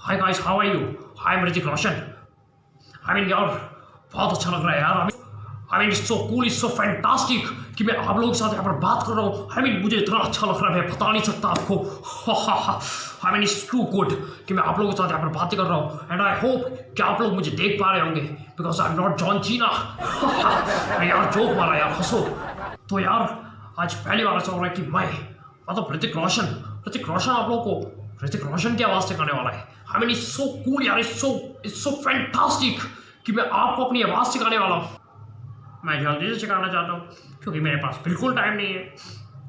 Hi guys, how are you? I am Hrithik Roshan. यार बहुत अच्छा लग रहा है यार। It's so cool, it's so fantastic कि मैं आप लोगों के साथ यहाँ पर बात कर रहा हूँ। मुझे इतना अच्छा लग रहा है, मैं बता नहीं सकता आपको। इट्स टू गुड कि मैं आप लोगों के साथ यहाँ पर बातें कर रहा हूँ। एंड आई होप कि आप लोग मुझे देख पा रहे होंगे, because I am not John चीना। यार जोक मारा यार, हंसो। तो यार आज पहली बार ऐसा हो रहा है कि मैं मतलब ऋतिक रोशन आप लोगों को ऋतिक रोशन की आवाज़ सिखाने वाला है। इट्स सो कूल यार, इट्स सो फैंटास्टिक कि मैं आपको अपनी आवाज़ सिखाने वाला हूँ। मैं जल्दी से सिखाना चाहता हूँ क्योंकि मेरे पास बिल्कुल टाइम नहीं है।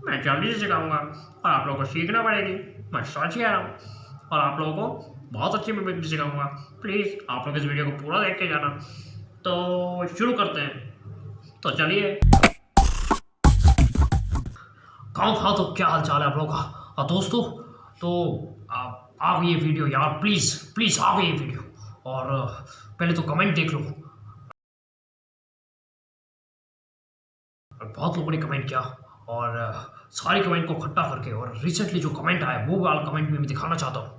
मैं जल्दी से सिखाऊंगा और आप लोगों को सीखना पड़ेगी। मैं सच कह रहा हूँ और आप लोगों को बहुत अच्छी मिमिक्री सिखाऊंगा। प्लीज़ आप लोग इस वीडियो को पूरा देख के जाना। तो शुरू करते हैं। तो चलिए। गाँव तो क्या हाल चाल है आप लोगों का? और दोस्तों तो आ गई ये वीडियो यार, प्लीज़ आ गई ये वीडियो। और पहले तो कमेंट देख लो। और बहुत लोगों ने कमेंट किया और सारे कमेंट को इकट्ठा करके और रिसेंटली जो कमेंट आया वो वाला कमेंट में मैं दिखाना चाहता हूँ।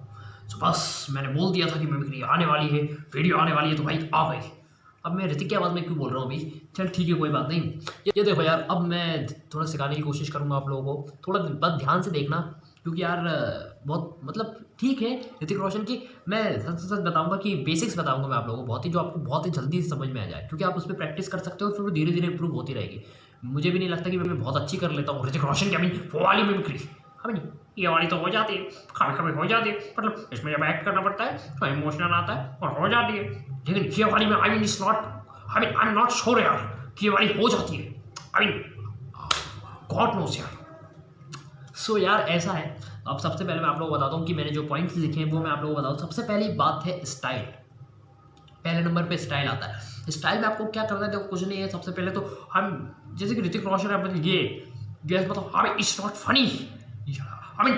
तो बस मैंने बोल दिया था कि मिमिक्री आने वाली है, वीडियो आने वाली है, तो भाई आ गई। अब मैं ऋतिक की आवाज़ में क्यों बोल रहा हूँ अभी? चल ठीक है, कोई बात नहीं। ये देखो यार, अब मैं थोड़ा सिखाने की कोशिश करूँगा आप लोगों को। थोड़ा बस ध्यान से देखना, क्योंकि यार बहुत मतलब ठीक है ऋतिक रोशन की। मैं सच बताऊंगा कि बेसिक्स बताऊंगा मैं आप लोगों को, बहुत ही जो आपको बहुत ही जल्दी से समझ में आ जाए, क्योंकि आप उस पर प्रैक्टिस कर सकते हो, फिर वो धीरे धीरे इंप्रूव होती रहेगी। मुझे भी नहीं लगता कि मैं बहुत अच्छी कर लेता हूँ ऋतिक रोशन की वो वाली मिमिक्री। ये वाली तो हो जाती है, कभी कभी हो जाती है, मतलब इसमें जब एक्ट करना पड़ता है तो इमोशनल आता है और हो जाती है। लेकिन ये वाली में आई एम नॉट श्योर यार कि ये वाली हो जाती है। गॉड नोस यार। सो यार ऐसा है। अब सबसे पहले मैं आप लोगों को बताता हूँ कि मैंने जो पॉइंट्स लिखे हैं वो मैं आप लोगों को बताऊँ। सबसे पहली बात है स्टाइल। पहले नंबर पे स्टाइल आता है। स्टाइल में आपको क्या करना है, देखो कुछ नहीं है। सबसे पहले तो हम जैसे कि ऋतिक रोशन है, ये बताओ इट्स नॉट फनी।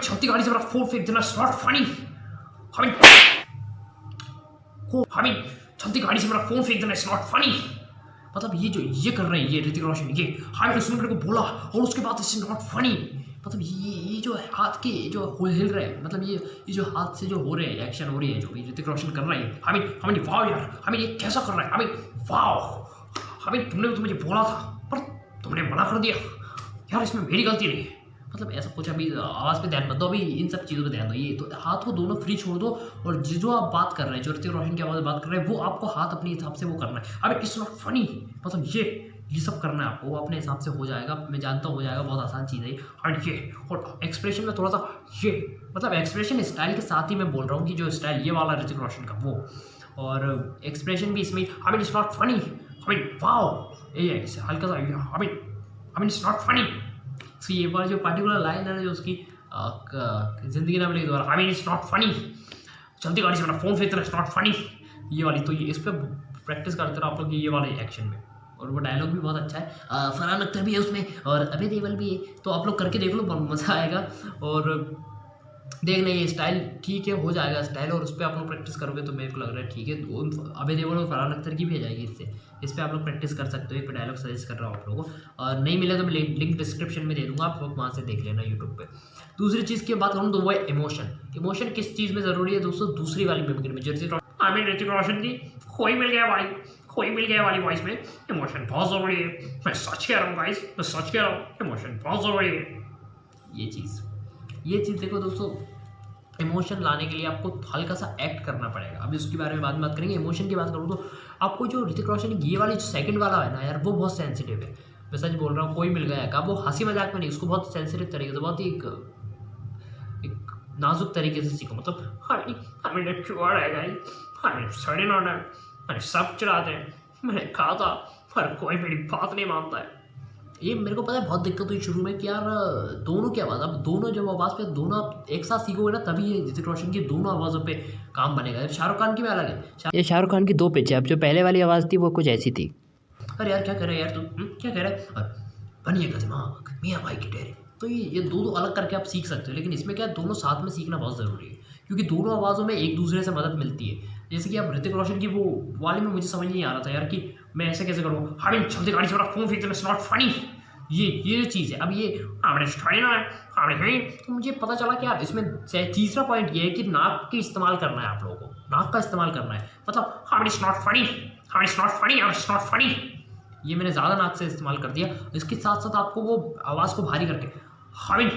चलती गाड़ी से मेरा फोन फेंक देना, इट्स नॉट फनी। चलती गाड़ी से मेरा फोन फेंक देना, इट्स नॉट फनी। मतलब ये जो ये कर रहे हैं ये ऋतिक रोशन, ये उसने मेरे को बोला और उसके बाद इट्स नॉट फनी। मतलब ये जो हाथ के जो हिल रहे हैं, मतलब ये जो हाथ से जो हो रहे हैं, एक्शन हो रही है जो ऋतिक रोशन कर रहे हैं। वाह यार, ये कैसा कर रहा है? वाह। तुमने तो मुझे बोला था पर तुमने मना कर दिया यार, इसमें मेरी गलती नहीं है। मतलब ऐसा कुछ अभी आवाज़ पे ध्यान मत दो, अभी इन सब चीज़ों पे ध्यान दो। ये तो हाथ को दोनों फ्री छोड़ दो और जो आप बात कर रहे हैं, जो ऋतिक रोशन की आवाज़ में बात कर रहे हैं, वो आपको हाथ अपने हिसाब से वो करना है। इट्स नॉट फनी, मतलब ये सब करना है आपको, वो अपने हिसाब से हो जाएगा। मैं जानता हूँ हो जाएगा, बहुत आसान चीज़ है। और एक्सप्रेशन में थोड़ा सा मतलब एक्सप्रेशन स्टाइल के साथ ही मैं बोल रहा हूँ कि जो स्टाइल ये वाला ऋतिक रोशन का वो, और एक्सप्रेशन भी इसमें इट्स नॉट फनी। वाओ ये हल्का सा इट्स नॉट फनी। सो ये वाला जो पर्टिकुलर लाइन है ना, जो उसकी जिंदगी ना मिलेगी दोबारा, इट्स नॉट फनी। चलती गाड़ी से मेरा फोन फेंकना, इट्स नॉट फनी। ये वाली तो ये इस पर प्रैक्टिस करते रहो आप लोग ये वाले एक्शन में। और वो डायलॉग भी बहुत अच्छा है। फरहान अख्तर भी है उसमें और अभय देओल भी है, तो आप लोग करके देख लो, बहुत मज़ा आएगा। और देखना ये स्टाइल ठीक है, हो जाएगा स्टाइल, और उस पर आप लोग प्रैक्टिस करोगे तो मेरे को लग रहा है ठीक है। अभय देओल और फरहान अख्तर की भी आ जाएगी इससे। इस पर आप लोग प्रैक्टिस कर सकते हो। ये पे डायलॉग सजेस्ट कर रहा हूँ आप लोगों को, और नहीं मिले तो मैं लिंक डिस्क्रिप्शन में दे दूँगा, आप लोग वहाँ से देख लेना यूट्यूब पे। दूसरी चीज़ की बात करूँ तो वो है इमोशन किस चीज़ में ज़रूरी है दोस्तों? दूसरी वाली मिमिक्री में, जैसे ऋतिक रोशन की कोई मिल गया वाली वॉइस में इमोशन बहुत ज़रूरी है। मैं सच कह रहा हूँ गाइस, मैं सच कह रहा हूँ, इमोशन बहुत ज़रूरी है। ये चीज़ देखो दोस्तों, इमोशन लाने के लिए आपको हल्का सा एक्ट करना पड़ेगा। अभी उसके बारे में बाद में बात करेंगे। इमोशन की बात करूँ तो आपको जो ऋतिक रोशन की ये वाली जो सेकंड वाला है ना यार, वो बहुत सेंसिटिव है। मैं सच बोल रहा हूँ, कोई मिल गया का वो हंसी मजाक में नहीं, उसको बहुत सेंसिटिव तरीके से, बहुत ही एक नाजुक तरीके से सीखो। मतलब सब चलाते हैं, मैंने कहा था पर कोई मेरी बात नहीं मानता है। ये मेरे को पता है बहुत दिक्कत हुई शुरू में कि यार दोनों की आवाज़, अब दोनों जब आवाज़ पे दोनों आप एक साथ सीखोगे ना, तभी ये ऋतिक रोशन की दोनों आवाज़ों पे काम बनेगा। शाहरुख खान की भी अलग है, ये शाहरुख खान की 2 पिच है। अब जो पहले वाली आवाज़ थी वो कुछ ऐसी थी। अरे यार क्या कर रहे हैं यार तुम, क्या कह रहे हैं? बनिएगा दिमाग मियाँ भाई के डेरे। तो ये दो अलग करके आप सीख सकते हो, लेकिन इसमें क्या है, दोनों साथ में सीखना बहुत ज़रूरी है, क्योंकि दोनों आवाज़ों में एक दूसरे से मदद मिलती है। जैसे कि अब ऋतिक रोशन की वो वाले में मुझे समझ नहीं आ रहा था यार कि मैं ऐसे कैसे करूँ। चलती गाड़ी से मेरा फोन फेंक देना, इट्स नॉट फनी। ये जो चीज़ है, अब ये हमने स्टाइल है हमने है, तो मुझे पता चला कि यार इसमें तीसरा पॉइंट ये है कि नाक की इस्तेमाल करना है आप लोगों को, नाक का इस्तेमाल करना है। मतलब हम इट्स नॉट फनी, हम इट्स नॉट फनी, हम इट्स नॉट फनी, ये मैंने ज़्यादा नाक से इस्तेमाल कर दिया। इसके साथ साथ आपको वो आवाज़ को भारी करके हमिन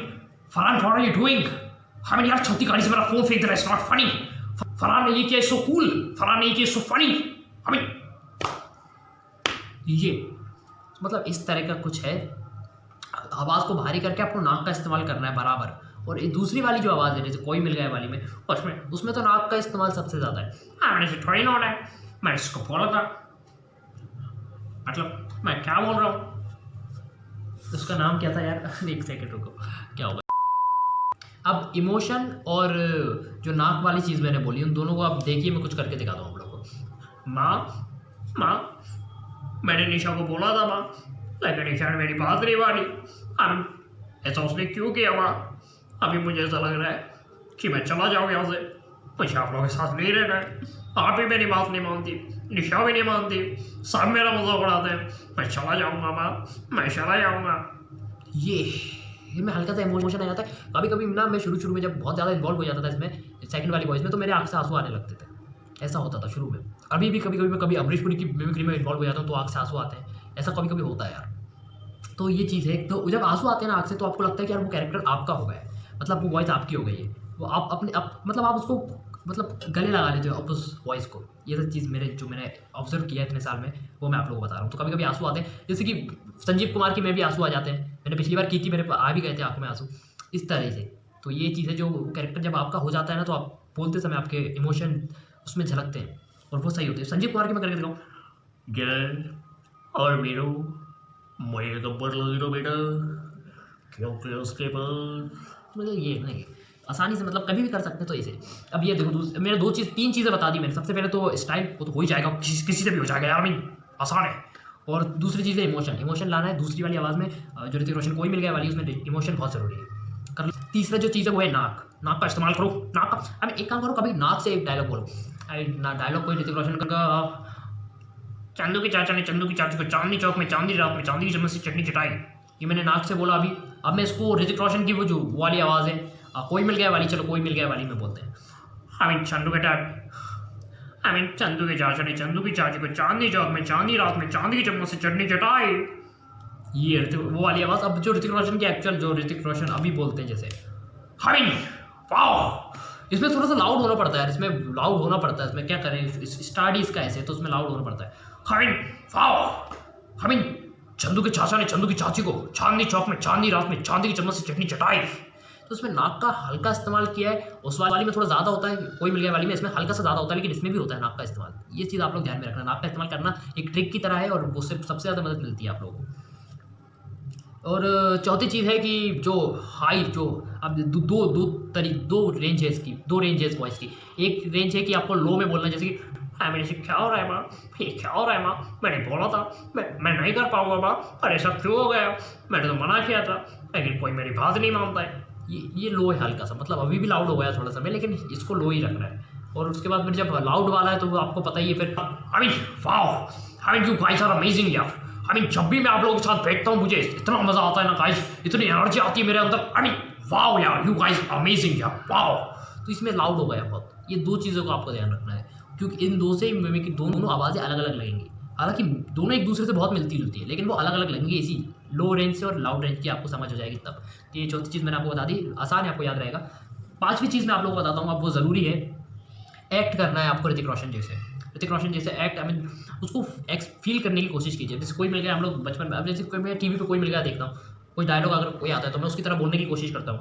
Farhan what are you doing, हमिन यार छत्ती गाड़ी से मेरा फोन फेंक दे रहा है, इट्स नॉट फनी, फरहान ने ये किया सो कूल, फरहान ने ये किया सो फनी, हमिन ये मतलब इस तरह का कुछ है। आवाज़ को भारी करके आपको नाक का इस्तेमाल करना है बराबर। और ये दूसरी वाली जो आवाज़ है जैसे कोई मिल गया वाली में, उसमें तो नाक का इस्तेमाल सबसे ज़्यादा है। मैंने इसे थोड़ी नोट है, मैं इसको बोला था, मतलब मैं क्या बोल रहा हूँ, उसका नाम क्या था यार एक सेकंड रुको, क्या होगा। अब इमोशन और जो नाक वाली चीज़ मैंने बोली उन दोनों को आप देखिए, मैं कुछ करके दिखाता हूँ आप लोगों को। माँ मैंने निशा को बोला था माँ, लेकिन निशा ने मेरी बात नहीं मानी। अब ऐसा उसने क्यों किया माँ? अभी मुझे ऐसा लग रहा है कि मैं चला जाऊँ यहाँ से, मुझे आप लोगों के साथ नहीं रहना है। आप भी मेरी बात नहीं मानती, निशा भी नहीं मानती, सब मेरा मजाक उड़ाते हैं, मैं चला जाऊँगा माँ, मैं चला जाऊँगा। ये मैं हल्का सा इमोशन आ जाता है कभी कभी ना। मैं शुरू में जब बहुत ज़्यादा इन्वॉल्व हो जाता था इसमें सेकंड वाली वॉइस में, तो मेरे आँख से आंसू आने लगते थे, ऐसा होता था शुरू में। अभी भी कभी कभी मैं कभी अमरीश पुरी की मिमिक्री में इन्वॉल्व हो जाता हूँ तो आँख से आंसू आते हैं, ऐसा कभी कभी होता है यार। तो ये चीज़ है, तो जब आंसू आते हैं ना आँख से तो आपको लगता है कि यार वो कैरेक्टर आपका हो गया है, मतलब वो वॉइस आपकी हो गई है, वो आप अपने मतलब आप उसको मतलब गले लगा लेते हो आप उस वॉइस को। ये सब चीज़ मैंने ऑब्जर्व किया है इतने साल में, वो मैं आप लोगों को बता रहा हूँ। तो कभी कभी आंसू आते हैं, जैसे कि संजीव कुमार की में भी आंसू आ जाते हैं, मैंने पिछली बार की थी, मेरे आ भी गए थे आंखों में आंसू, इस तरह से। तो ये चीज़ है, जो कैरेक्टर जब आपका हो जाता है ना तो आप बोलते समय आपके इमोशन उसमें झलकते हैं और वो सही होते हैं। संजीव कुमार की मैं करके दिखाऊँ, गैर और मेरो मुझे तो बदल दो बेटा, क्योंकि उसके पास मतलब ये नहीं आसानी से मतलब कभी भी कर सकते हैं। तो ऐसे अब ये देखो मैंने तीन चीज़ें बता दी मैंने। सबसे पहले तो स्टाइल, वो तो हो ही जाएगा, किसी से भी हो जाएगा यार, मीन आसान है। और दूसरी चीज़ है इमोशन लाना है। दूसरी वाली आवाज़ में जो ऋतिक रोशन कोई मिल गया वाली, उसमें इमोशन बहुत ज़रूरी है। कर तीसरा जो चीज़ है वो है नाक का इस्तेमाल करो। नाक का अब एक काम करो, कभी नाक से एक डायलॉग बोलो। डायलॉग कोई ऋतिक रोशन का, चंदू के चाचा ने चंदू की चाची को चांदनी चौक में चांदनी रात में चांदी की चम्मच से चटनी चटाई, ये मैंने नाक से बोला अभी। अब मैं इसको ऋतिक रोशन की वो जो वाली आवाज़ है कोई मिल गया वाली, चलो कोई मिल गया वाली में बोलते हैं। चंदू के चंदू के चाचा ने चंदू की चाची को चांदनी चौक में चांदनी रात में चांदी की चम्मच से चटनी चटाई, ये वो वाली आवाज़। अब जो ऋतिक रोशन की एक्चुअल जो ऋतिक रोशन अभी बोलते हैं जैसे वाओ, इसमें थोड़ा सा लाउड होना पड़ता है, इसमें लाउड होना पड़ता है, इसमें क्या करें, स्टार्ट ही इसका ऐसे तो उसमें लाउड होना पड़ता है। वाओ, चंदू के चाचा ने चंदू की चाची को चांदनी चौक में चांदनी रात में चांदी की चम्मच से चटनी चटाई। तो उसमें नाक का हल्का इस्तेमाल किया है, उस वाली में थोड़ा ज़्यादा होता है, कोई मिल गया वाली में इसमें हल्का सा ज़्यादा होता है, लेकिन इसमें भी होता है नाक का इस्तेमाल। ये चीज़ आप लोग ध्यान में रखना, नाक का इस्तेमाल करना एक ट्रिक की तरह है और उससे सबसे ज़्यादा मदद मिलती है आप लोगों को। और चौथी चीज़ है कि जो हाई जो अब दो रेंज है इसकी, दो रेंज है इस वॉइस की। एक रेंज है कि आपको लो में बोलना, जैसे कि मैंने से क्या हो रहा है माँ, ये क्या हो रहा है माँ, मैंने बोला था मैं नहीं कर पाऊंगा माँ, पर ऐसा क्यों हो गया, मैंने तो मना किया था लेकिन कोई मेरी बात नहीं मानता है। ये लो है हल्का सा, मतलब अभी भी लाउड हो गया थोड़ा सा में, लेकिन इसको लो ही रखना है। और उसके बाद फिर जब लाउड वाला है तो वो आपको पता ही है फिर wow, you guys are amazing यार। जब भी मैं आप लोगों के साथ बैठता हूँ मुझे इतना मज़ा आता है ना गाइस, इतनी एनर्जी आती है मेरे अंदर। वाओ यार, यू गाइस अमेजिंग यार, वाओ। तो इसमें लाउड हो गया बहुत। ये दो चीज़ों का आपको ध्यान रखना है, क्योंकि इन दो से मिमिक्री दोनों आवाज़ें अलग अलग लगेंगी। हालांकि दोनों एक दूसरे से बहुत मिलती जुलती है, लेकिन वो अलग अलग लगेंगी इसी लो रेंज से और लाउड रेंज की आपको समझ हो जाएगी तब। तो ये चौथी चीज़ मैंने आपको बता दी, आसान है, आपको याद रहेगा। पांचवी चीज़ मैं आप लोगों को बताता हूँ, अब वो ज़रूरी है, एक्ट करना है आपको ऋतिक रोशन जैसे एक्ट। उसको फील करने की कोशिश कीजिए। जैसे कोई मिल गया, हम लोग बचपन में, अब जैसे कोई मैं टीवी पे कोई मिल गया देखता हूँ, कोई डायलॉग अगर कोई आता है तो मैं उसकी तरह बोलने की कोशिश करता हूँ,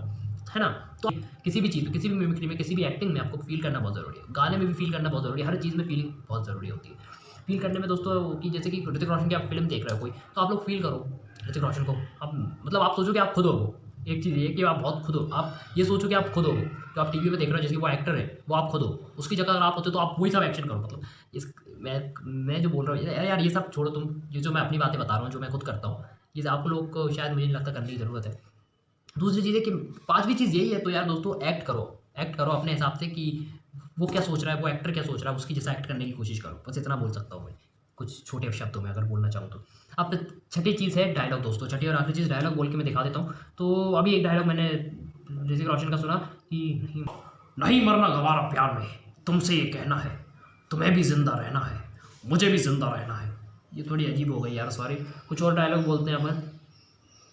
है ना। तो किसी भी चीज़ में, किसी भी मिमिक्री में, किसी भी एक्टिंग में आपको फील करना बहुत ज़रूरी है। गाने में भी फील करना बहुत ज़रूरी है, हर चीज़ में फीलिंग बहुत ज़रूरी होती है। फील करने में दोस्तों कि जैसे कि ऋतिक रोशन की आप फिल्म देख रहे हो कोई, तो आप लोग फील करो ऋतिक रोशन को। आप मतलब आप सोचो कि आप खुद हो वो। एक चीज़ ये कि आप बहुत खुद हो, आप ये सोचो कि आप खुद हो, जो आप टीवी पे देख रहे हो जैसे वो एक्टर है, वो आप खुद हो। उसकी जगह अगर आप होते तो आप वही सब एक्शन करो। मतलब इस मैं जो बोल रहा हूँ यार ये सब छोड़ो तुम, ये जो मैं अपनी बातें बता रहा हूँ, जो मैं खुद करता हूँ, ये आप लोग को शायद मुझे नहीं लगता करने की ज़रूरत है। दूसरी चीज़ है कि पांचवी चीज़ यही है, तो यार दोस्तों एक्ट करो अपने हिसाब से कि वो क्या सोच रहा है, वो एक्टर क्या सोच रहा है, उसकी जैसा एक्ट करने की कोशिश करो। बस इतना बोल सकता हूँ मैं। कुछ छोटे शब्दों में अगर बोलना चाहूँ तो। अब छठी चीज़ है डायलॉग दोस्तों, छठी और आखिरी चीज़ डायलॉग बोल के मैं दिखा देता हूँ। तो अभी एक डायलॉग मैंने ऋतिक रोशन का सुना कि नहीं मरना गवारा प्यार में, तुमसे ये कहना है, तुम्हें भी जिंदा रहना है, मुझे भी जिंदा रहना है। ये थोड़ी अजीब हो गई यार, सॉरी। कुछ और डायलॉग बोलते हैं अपन,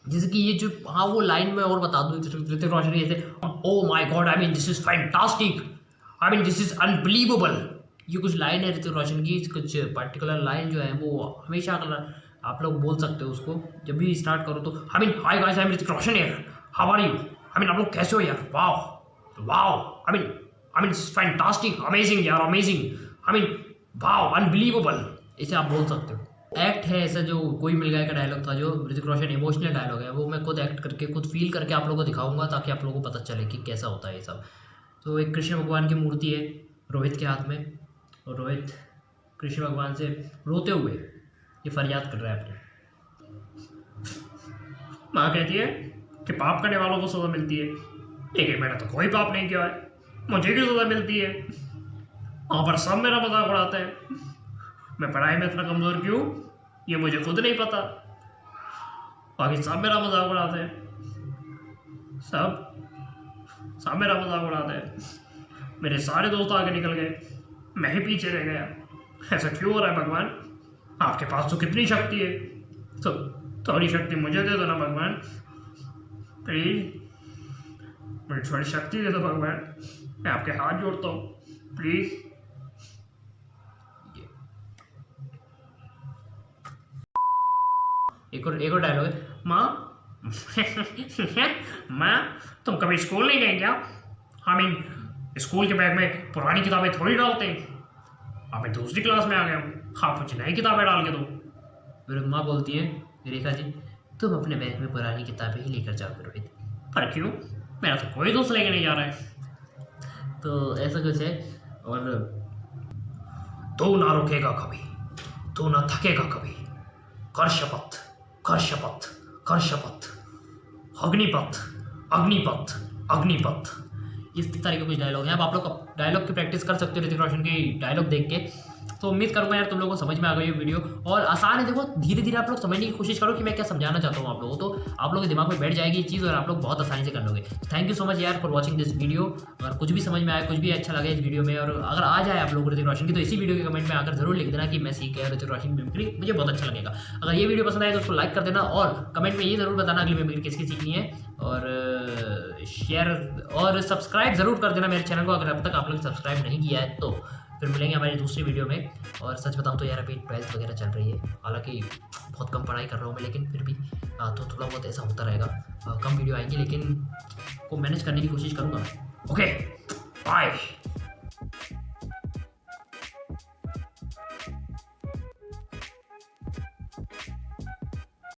जैसे कि ये जो, हाँ वो लाइन में और बता दूँ ऋतिक रोशन जैसे, oh my god, I mean this is fantastic, I mean this is unbelievable. ये कुछ लाइन है ऋतिक रोशन की, कुछ पर्टिकुलर लाइन जो है वो हमेशा आप लोग बोल सकते हो उसको जब भी स्टार्ट करो तो। I mean hi guys, I am Hrithik Roshan यार, how are you, I mean आप लोग कैसे हो यार, wow wow, I mean fantastic, amazing यार, amazing, I mean wow, unbelievable, ऐसे आप बोल सकते हो। एक्ट है ऐसा जो कोई मिल गया का डायलॉग था, जो ऋतिक रोशन इमोशनल डायलॉग है, वो मैं खुद एक्ट करके खुद फील करके आप लोगों को दिखाऊंगा ताकि आप लोगों को पता चले कि कैसा होता है ये सब। तो एक कृष्ण भगवान की मूर्ति है रोहित के हाथ में, और रोहित कृष्ण भगवान से रोते हुए ये फरियाद कर रहा है अपने। माँ कहती है कि पाप करने वालों को सज़ा मिलती है, लेकिन मैंने तो कोई पाप नहीं किया है, मुझे क्यों सज़ा मिलती है? वहाँ पर सब मेरा मजाक उड़ाते हैं, मैं पढ़ाई में इतना कमज़ोर क्यों ये मुझे खुद नहीं पता, बाकी सब मेरा मजाक उड़ाते हैं, सब मेरा मजाक उड़ाते हैं। मेरे सारे दोस्त आगे निकल गए, मैं ही पीछे रह गया, ऐसा क्यों हो रहा है भगवान? आपके पास तो कितनी शक्ति है, तो थोड़ी शक्ति मुझे दे दो ना भगवान, प्लीज मुझे थोड़ी शक्ति दे दो भगवान, मैं आपके हाथ जोड़ता हूँ प्लीज। एक और डायलॉग है, माँ माँ तुम कभी स्कूल नहीं गए क्या? आई मीन स्कूल के बैग में पुरानी किताबें थोड़ी डालते हैं, आप मैं दूसरी क्लास में आ गया हूँ, आप मुझे नई किताबें डाल के दो। मेरी माँ बोलती है, रेखा जी तुम अपने बैग में पुरानी किताबें ही लेकर जाओगे रोहित। पर क्यों, मेरा तो कोई दोस्त लेके नहीं जा रहा है। तो ऐसा कुछ है। और तू ना रुकेगा कभी, तू ना थकेगा कभी, कर शपथ कर शपथ कर शपथ, अग्निपथ अग्निपथ अग्निपथ। इस तरह के कुछ डायलॉग हैं। अब आप लोग डायलॉग की प्रैक्टिस कर सकते हो ऋतिक रोशन की डायलॉग देख के। तो उम्मीद करूँगा यार तुम लोगों को समझ में आ गई ये वीडियो, और आसान है, देखो धीरे धीरे आप लोग समझने की कोशिश करो कि मैं क्या समझाना चाहता हूँ आप लोगों को, तो आप लोगों के दिमाग में बैठ जाएगी ये चीज़ और आप लोग बहुत आसानी से कर लोगे। थैंक यू सो मच यार फॉर वॉचिंग दिस वीडियो। अगर कुछ भी समझ में आए, कुछ भी अच्छा लगे इस वीडियो में, और अगर आ जाए आप लोगों को ऋतिक रोशन की, तो इसी वीडियो के कमेंट में आकर जरूर लिख देना कि मैं सीख गया ऋतिक रोशन की मिमिक्री, मुझे बहुत अच्छा लगेगा। अगर ये वीडियो पसंद आए तो उसको लाइक कर देना, और कमेंट में ये जरूर बताना अगली मिमिक्री किसकी सीखनी है, और शेयर और सब्सक्राइब जरूर कर देना मेरे चैनल को अगर अब तक आप लोग सब्सक्राइब नहीं किया है तो। फिर मिलेंगे हमारी दूसरी वीडियो में। और सच बताऊं तो यार अभी 12th वगैरह चल रही है, हालांकि बहुत कम पढ़ाई कर रहा हूँ मैं, लेकिन फिर भी तो थोड़ा बहुत ऐसा होता रहेगा, कम वीडियो आएंगी लेकिन को मैनेज करने की कोशिश करूँगा। Okay bye.